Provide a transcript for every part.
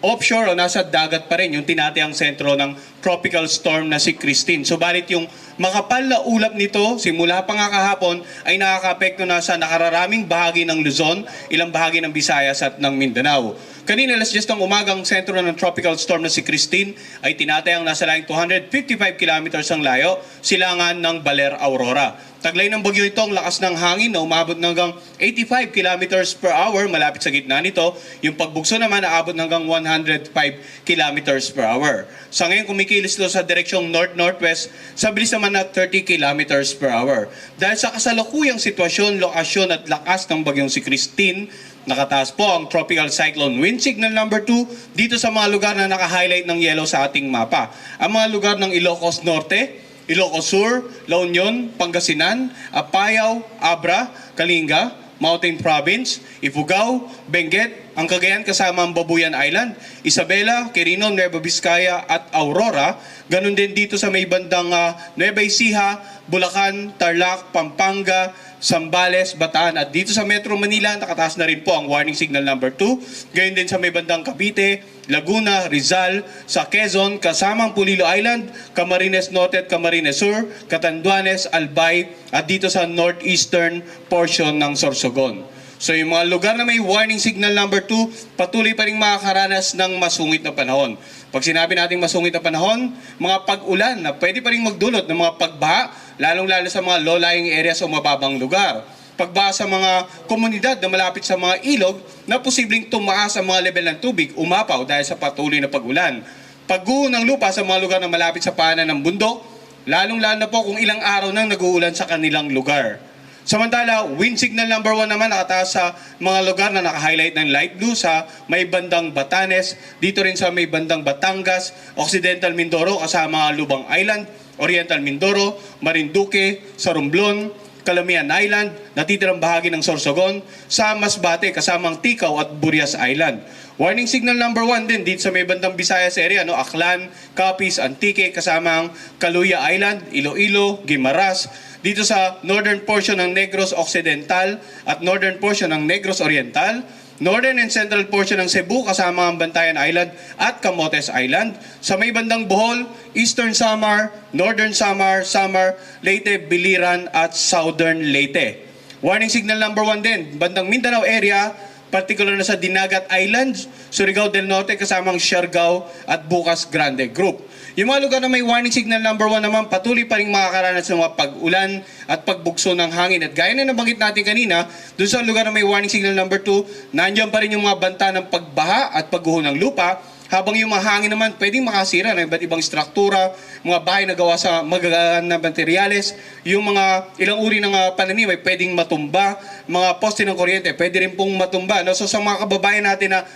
offshore o nasa dagat pa rin yung tinatayang sentro ng tropical storm na si Christine. Subalit yung makapal na ulap nito, simula pa nga kahapon, ay nakakaapekto na sa nakararaming bahagi ng Luzon, ilang bahagi ng Visayas at ng Mindanao. Kanina alas 10 ng umagang sentro ng tropical storm na si Christine ay tinatayang nasa laing 255 kilometers ang layo, silangan ng Baler, Aurora. Taglay ng bagyo ito ang lakas ng hangin na umabot ng hanggang 85 kilometers per hour malapit sa gitna nito. Yung pagbugso naman naabot ng hanggang 105 kilometers per hour. Sa ngayon kumikilos ito sa direksyong north-northwest sa bilis naman na 30 kilometers per hour. Dahil sa kasalukuyang sitwasyon, lokasyon at lakas ng bagyong si Christine, nakataas po ang Tropical Cyclone Wind Signal number 2 dito sa mga lugar na naka-highlight ng yellow sa ating mapa. Ang mga lugar ng Ilocos Norte, Ilocos Sur, La Union, Pangasinan, Apayao, Abra, Kalinga, Mountain Province, Ifugao, Benguet, ang Cagayan kasama ang Babuyan Island, Isabela, Quirino, Nueva Vizcaya at Aurora. Ganun din dito sa may bandang Nueva Ecija, Bulacan, Tarlac, Pampanga, Zambales, Bataan at dito sa Metro Manila nakataas na rin po ang warning signal number 2. Gayon din sa may bandang Cavite, Laguna, Rizal, sa Quezon kasamang Pulilo Island, Camarines Norte at Camarines Sur, Catanduanes, Albay at dito sa northeastern portion ng Sorsogon. So yung mga lugar na may warning signal number 2, patuloy pa rin makakaranas ng masungit na panahon. Pag sinabi natin masungit na panahon, mga pag-ulan na pwede pa rin magdulot ng mga pagbaha, lalong-lalo sa mga low-lying areas o mababang lugar. Pagbaha sa mga komunidad na malapit sa mga ilog na posibleng tumaas ang mga level ng tubig, umapaw dahil sa patuloy na pag-ulan. Pagguho ng lupa sa mga lugar na malapit sa paanan ng bundok, lalong-lalo na po kung ilang araw nang nag-uulan sa kanilang lugar. Samantala, wind signal number 1 naman nakataas sa mga lugar na naka-highlight ng light blue sa may bandang Batanes, dito rin sa may bandang Batangas, Occidental Mindoro kasama Lubang Island, Oriental Mindoro, Marinduque, Sarumblon, Calamian Island, natitirang bahagi ng Sorsogon, sa Masbate kasamang Tikaw at Burias Island. Warning signal number 1 din dito sa may bandang Visayas area, Aklan, Capiz, Antique kasamang Caluya Island, Iloilo, Guimaras, dito sa northern portion ng Negros Occidental at northern portion ng Negros Oriental, northern and central portion ng Cebu kasama ang Bantayan Island at Camotes Island, sa may bandang Bohol, Eastern Samar, Northern Samar, Samar, Leyte, Biliran at Southern Leyte. Warning signal number 1 din, bandang Mindanao area, particular na sa Dinagat Islands, Surigao del Norte kasamang Siargao at Bukas Grande Group. Yung mga lugar na may warning signal number 1 naman, patuloy pa rin makakaranas ng mga pag-ulan at pagbugso ng hangin. At gaya na nabanggit natin kanina, doon sa lugar na may warning signal number 2, nandiyan pa rin yung mga banta ng pagbaha at pagguho ng lupa, habang yung mga hangin naman pwedeng makasira ng iba't ibang struktura, mga bahay na gawa sa magagana materyales, yung mga ilang uri ng pananim ay pwedeng matumba, mga poste ng kuryente pwede rin pong matumba. So sa mga kababayan natin na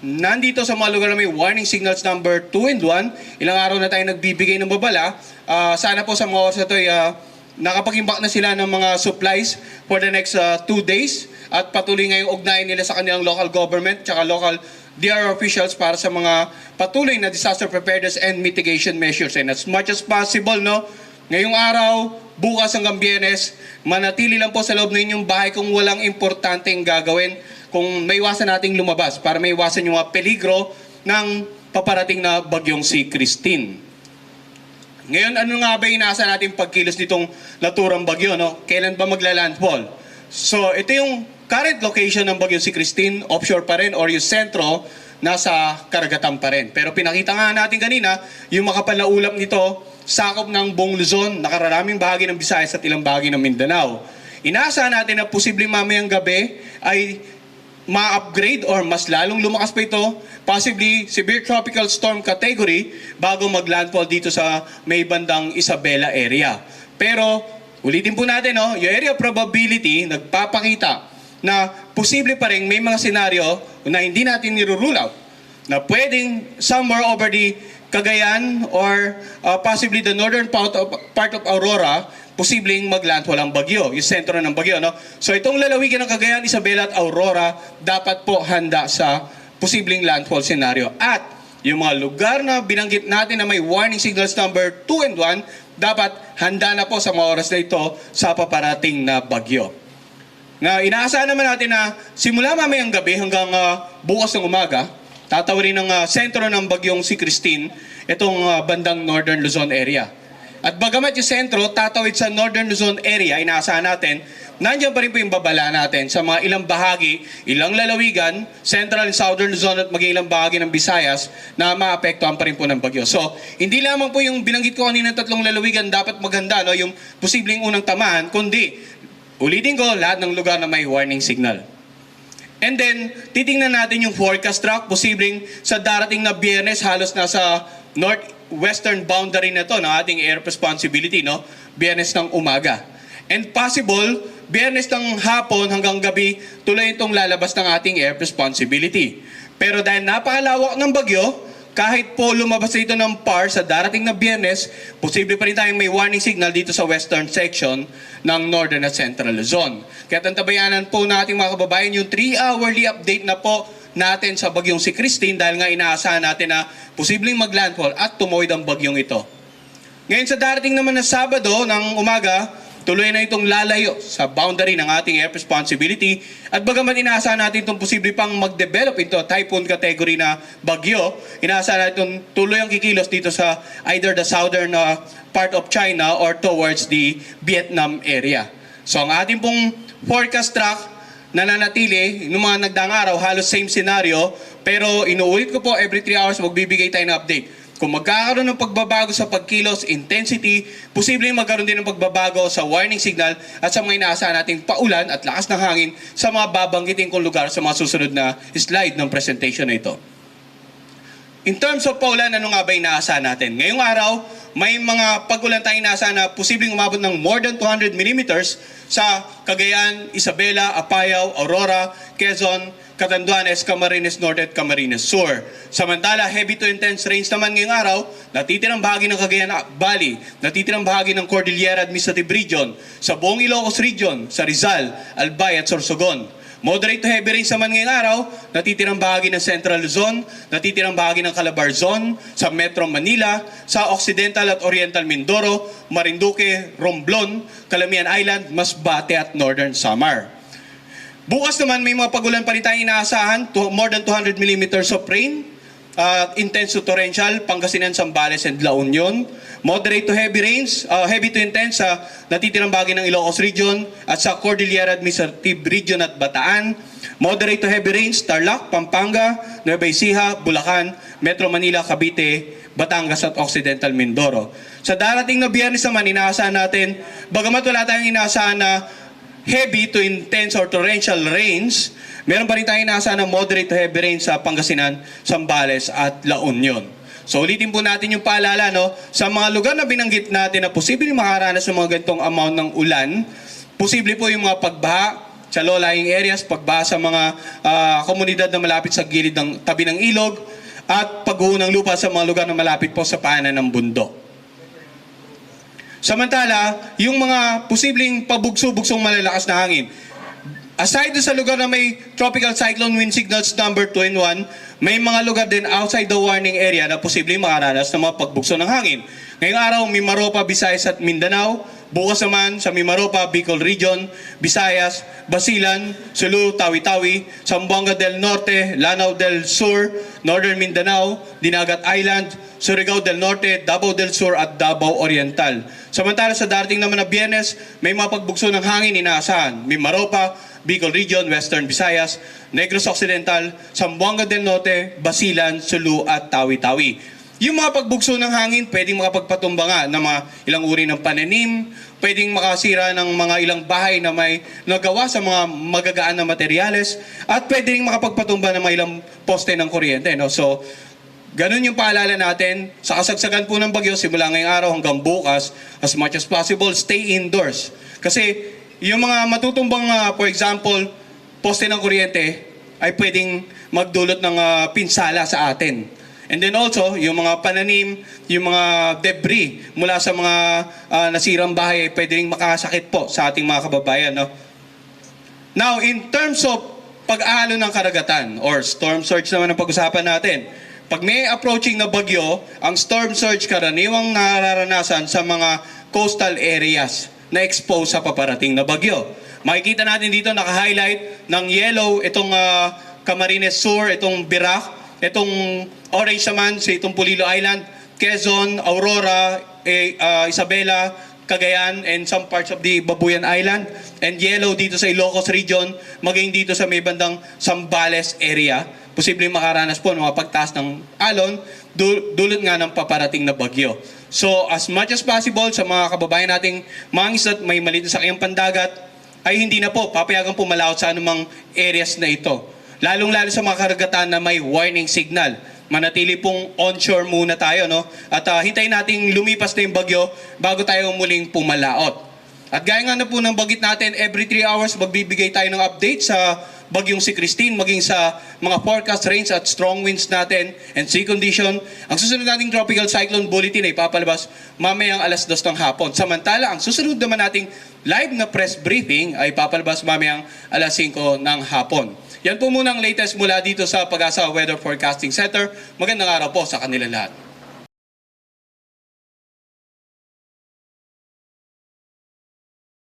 nandito sa mga lugar na may warning signals number 2 and 1, ilang araw na tayo nagbibigay ng babala, sana po sa mga oras na ito nakapag-imbak na sila ng mga supplies for the next 2 days at patuloy ngayong ugnayan nila sa kanilang local government tsaka local DRR officials para sa mga patuloy na disaster preparedness and mitigation measures. And as much as possible, ngayong araw, bukas hanggang Biyernes, manatili lang po sa loob ng inyong bahay kung walang importanteng gagawin, kung may iwasan nating lumabas para may iwasan yung mga peligro ng paparating na bagyong si Christine. Ngayon, ano nga ba inaasahan natin pagkilos nitong naturang bagyo? Kailan ba magla-landfall? So, ito yung current location ng bagyong si Christine, offshore pa rin, or yung sentro, nasa karagatan pa rin. Pero pinakita nga natin kanina, yung makapal na ulap nito, sakop ng buong Luzon, nakararaming bahagi ng Visayas at ilang bahagi ng Mindanao. Inaasahan natin na posibleng mamayang gabi ay ma-upgrade or mas lalong lumakas pa ito, possibly severe tropical storm category bago mag-landfall dito sa may bandang Isabela area. Pero ulitin po natin, yung area probability nagpapakita na posible pa rin may mga senaryo na hindi natin nirurule out na pwedeng somewhere over the Cagayan or possibly the northern part of Aurora, posibleng maglandfall ang bagyo, yung sentro ng bagyo. So itong lalawigan ng Cagayan, Isabela at Aurora, dapat po handa sa posibleng landfall scenario. At yung mga lugar na binanggit natin na may warning signals number 2 and 1, dapat handa na po sa mga oras na ito sa paparating na bagyo. Na inaasahan naman natin na simula mamayang gabi hanggang bukas ng umaga, Tatawirin ng sentro ng bagyong si Christine, itong bandang Northern Luzon area. At bagamat yung sentro tatawid sa Northern Luzon area, inaasahan natin, nandiyan pa rin po yung babala natin sa mga ilang bahagi, ilang lalawigan, Central and Southern Luzon at maging ilang bahagi ng Visayas na maapektuhan pa rin po ng bagyo. So, hindi lamang po yung binanggit ko kanina tatlong lalawigan dapat maganda, no, yung posibleng unang tamaan, kundi, ulitin ko, lahat ng lugar na may warning signal. And then, titingnan natin yung forecast track, posibleng sa darating na Biyernes, halos nasa northwestern boundary na to ng ating air responsibility, no? Biyernes ng umaga. And possible, Biyernes ng hapon hanggang gabi, tuloy itong lalabas ng ating air responsibility. Pero dahil napakalawak ng bagyo, kahit po lumabas dito ng PAR sa darating na Biyernes, posible pa rin tayong may warning signal dito sa western section ng Northern at Central Luzon. Kaya tantabayanan po natin mga kababayan yung 3-hourly update na po natin sa bagyong si Christine dahil nga inaasahan natin na posibleng maglandfall at tumawid ang bagyong ito. Ngayon sa darating naman na Sabado ng umaga, tuloy na itong lalayo sa boundary ng ating air responsibility at bagamat inaasahan natin itong posible pang mag-develop into typhoon category na bagyo, inaasahan natin itong tuloy ang kikilos dito sa either the southern part of China or towards the Vietnam area. So ang ating pong forecast track nananatili noong mga nagdaang araw, halos same scenario, pero inuulit ko po every 3 hours magbibigay tayo ng update. Kung magkakaroon ng pagbabago sa pagkilos, intensity, posibleng magkaroon din ng pagbabago sa warning signal at sa mga inaasahan nating paulan at lakas ng hangin sa mga babanggitin kong lugar sa mga susunod na slide ng presentation na ito. In terms of paulan, ano nga ba inaasahan natin? Ngayong araw, may mga pag-ulan tayong inaasahan na posibleng umabot ng more than 200 millimeters sa Cagayan, Isabela, Apayao, Aurora, Quezon, Catanduanes, Camarines Norte at Camarines Sur. Samantala, heavy to intense rains naman ngayong araw, natitirang bahagi ng Cagayan Valley, natitirang bahagi ng Cordillera Administrative Region, sa buong Ilocos Region, sa Rizal, Albay at Sorsogon. Moderate to heavy rains naman ngayong araw, natitirang bahagi ng Central Luzon, natitirang bahagi ng Calabar Zone, sa Metro Manila, sa Occidental at Oriental Mindoro, Marinduque, Romblon, Calamian Island, Masbate at Northern Samar. Bukas naman may mga pagulan pa rin tayong inaasahan, more than 200 millimeters of rain, intense to torrential, Pangasinan, Zambales and La Union. Moderate to heavy rains, heavy to intense sa natitirang bahagi ng Ilocos Region at sa Cordillera Administrative Region at Bataan. Moderate to heavy rains, Tarlac, Pampanga, Nueva Ecija, Bulacan, Metro Manila, Cavite, Batangas at Occidental Mindoro. Sa darating na Biyernes naman, inaasahan natin, bagamat wala tayong inaasahan na heavy to intense or torrential rains, meron pa rin tayong inaasahan ng moderate to heavy rains sa Pangasinan, Zambales at La Union. So ulitin po natin yung paalala, no? Sa mga lugar na binanggit natin na posibleng makaranas ng mga ganitong amount ng ulan, posible po yung mga pagbaha sa low-lying areas, pagbaha sa mga komunidad na malapit sa gilid ng tabi ng ilog, at pagguho ng lupa sa mga lugar na malapit po sa paanan ng bundok. Samantala, yung mga posibleng pabugso-bugsong malalakas na hangin, aside sa lugar na may tropical cyclone wind signals number 2 and 1, may mga lugar din outside the warning area na posibleng makaranas ng mga pagbugso ng hangin. Ngayong araw, Mimaropa, Visayas at Mindanao. Bukas naman sa Mimaropa, Bicol Region, Visayas, Basilan, Sulu, Tawi-Tawi, Zamboanga del Norte, Lanao del Sur, Northern Mindanao, Dinagat Island, Surigao del Norte, Davao del Sur at Davao Oriental. Samantala sa darating naman na Biyernes, may mga pagbugso ng hangin inaasahan. Mimaropa, Bicol Region, Western Visayas, Negros Occidental, Zamboanga del Norte, Basilan, Sulu at Tawi-Tawi. Yung mga pagbugso ng hangin, pwedeng makapagpatumba nga ng mga ilang uri ng pananim, pwedeng makasira ng mga ilang bahay na may nagawa sa mga magagaan na materyales, at pwedeng makapagpatumba ng mga ilang poste ng kuryente. No? So, ganun yung paalala natin. Sa kasagsagan po ng bagyo, simula ngayong araw hanggang bukas, as much as possible, stay indoors. Kasi yung mga matutumbang, for example, poste ng kuryente, ay pwedeng magdulot ng pinsala sa atin. And then also, yung mga pananim, yung mga debris mula sa mga nasirang bahay, pwede rin makasakit po sa ating mga kababayan. No? Now, in terms of pag-ahalo ng karagatan or storm surge naman ang pag-usapan natin, pag may approaching na bagyo, ang storm surge karaniwang nararanasan sa mga coastal areas na exposed sa paparating na bagyo. Makikita natin dito naka-highlight ng yellow itong Camarines Sur, itong Birac, itong orange naman, sa itong Pulilo Island, Quezon, Aurora, Isabela, Cagayan, and some parts of the Babuyan Island, and yellow dito sa Ilocos region, maging dito sa may bandang Zambales area. Posibleng makaranas po ng mga pagtaas ng alon, dulot nga ng paparating na bagyo. So as much as possible sa mga kababayan nating mga isdat may maliit na sakyang pandagat, ay hindi na po papayagan po malaot sa anumang areas na ito. Lalong-lalo sa mga karagatan na may warning signal. Manatili pong onshore muna tayo, no? At hintayin nating lumipas na yung bagyo bago tayo muling pumalaot. At gaya nga na po ng bagit natin, every 3 hours magbibigay tayo ng update sa bagyong si Christine, maging sa mga forecast rains at strong winds natin and sea condition. Ang susunod nating tropical cyclone bulletin ay papalabas mamayang alas 2 ng hapon. Samantala, ang susunod naman nating live na press briefing ay papalabas mamayang alas 5 ng hapon. Yan po muna ang latest mula dito sa Pag-asa Weather Forecasting Center. Magandang araw po sa kanila lahat.